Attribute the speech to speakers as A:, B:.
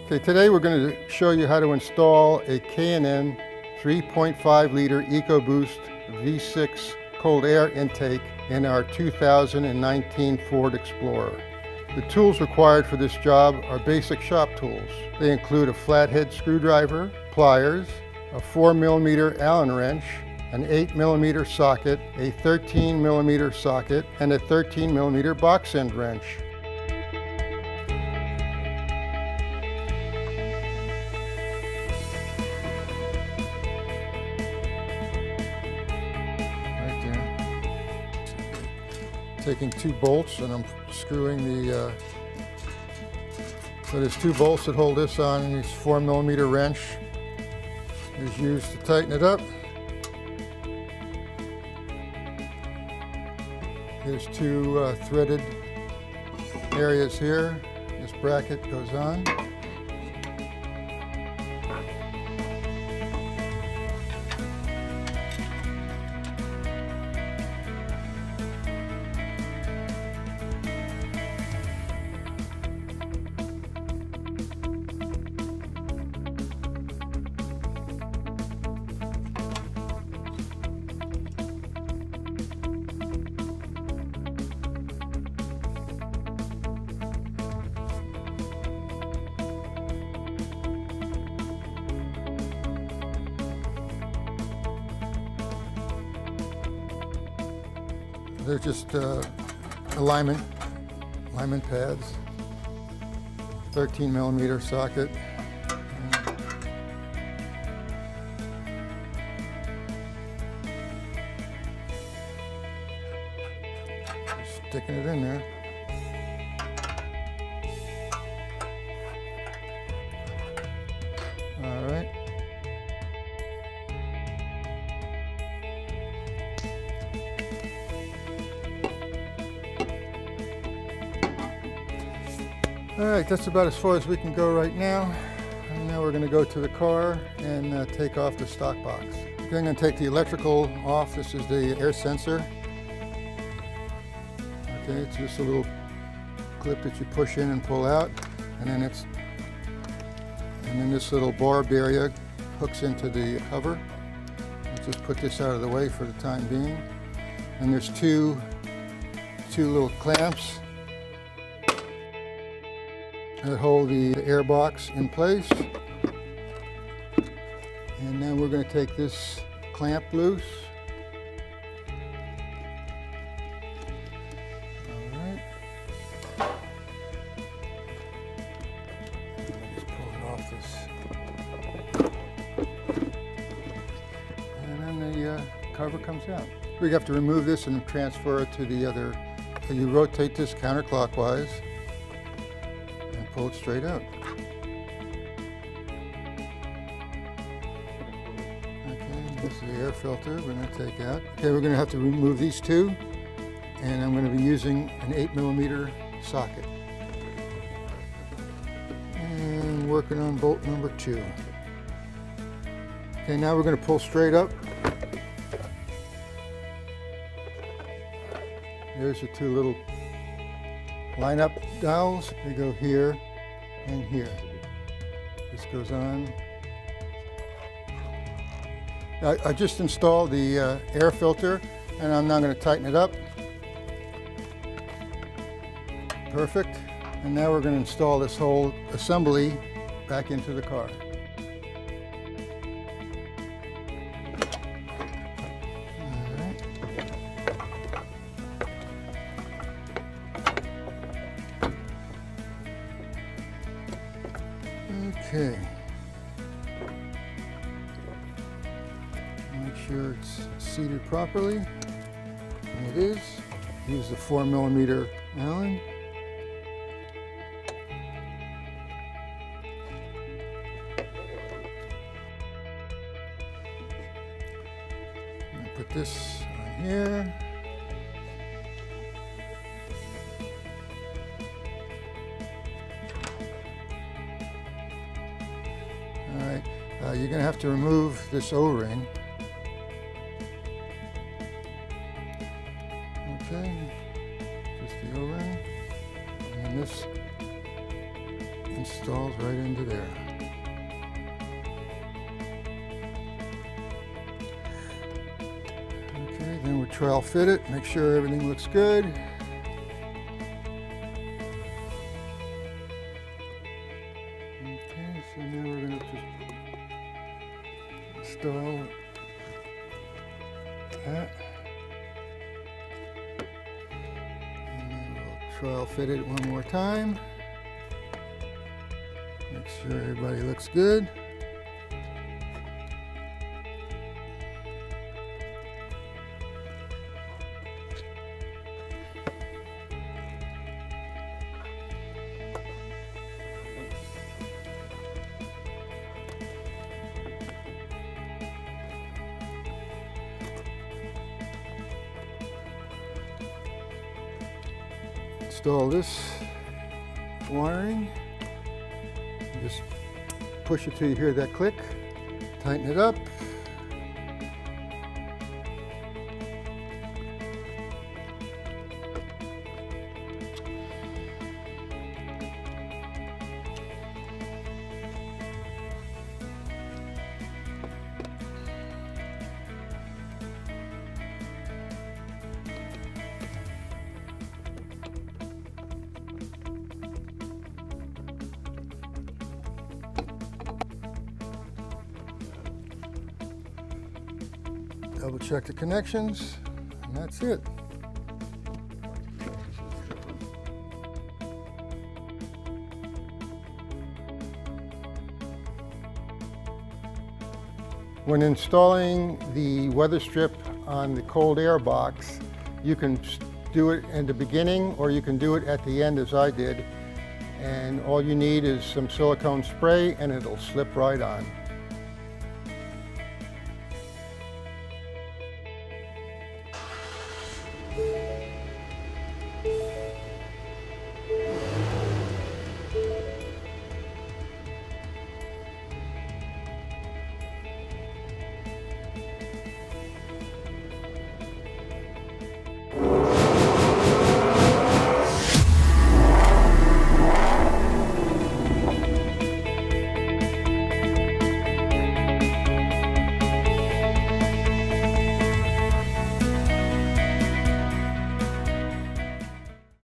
A: Okay, today we're going to show you how to install a K&N 3.5 liter Ecoboost V6 cold air intake in our 2019 Ford Explorer. The tools required for this job are basic shop tools. They include a flathead screwdriver, pliers, a 4mm Allen wrench, an 8mm socket, a 13mm socket, and a 13mm box end wrench. Taking two bolts and I'm screwing the, so there's two bolts that hold this on, and this 4mm wrench is used to tighten it up. There's two threaded areas here. This bracket goes on. They're just alignment pads, 13mm socket. Just sticking it in there. All right. All right, that's about as far as we can go right now. And now we're going to go to the car and take off the stock box. Okay, I'm going to take the electrical off. This is the air sensor. Okay, it's just a little clip that you push in and pull out, and then this little barb area hooks into the cover. I'll just put this out of the way for the time being. And there's two little clamps that hold the air box in place. And then we're going to take this clamp loose. All right. Just pull it off this. And then the cover comes out. We have to remove this and transfer it to the other. You rotate this counterclockwise. Pull it straight out. Okay, this is the air filter we're going to take out. Okay, we're going to have to remove these two, and I'm going to be using an 8mm socket. And working on bolt number 2. Okay, now we're going to pull straight up. There's the two little line-up dowels. They go here and here. This goes on. I just installed the air filter, and I'm now going to tighten it up. Perfect. And now we're going to install this whole assembly back into the car. Okay. Make sure it's seated properly. And it is. Use the 4mm Allen. Put this on here. All right, you're going to have to remove this O-ring. Okay, just the O-ring. And this installs right into there. Okay, then we'll trial fit it, make sure everything looks good. Okay, so now we're going to just install that. And then we'll trial fit it one more time. Make sure everybody looks good. Install this wiring. Just push it till you hear that click. Tighten it up. Double check the connections, and that's it. When installing the weather strip on the cold air box, you can do it in the beginning or you can do it at the end as I did. And all you need is some silicone spray and it'll slip right on.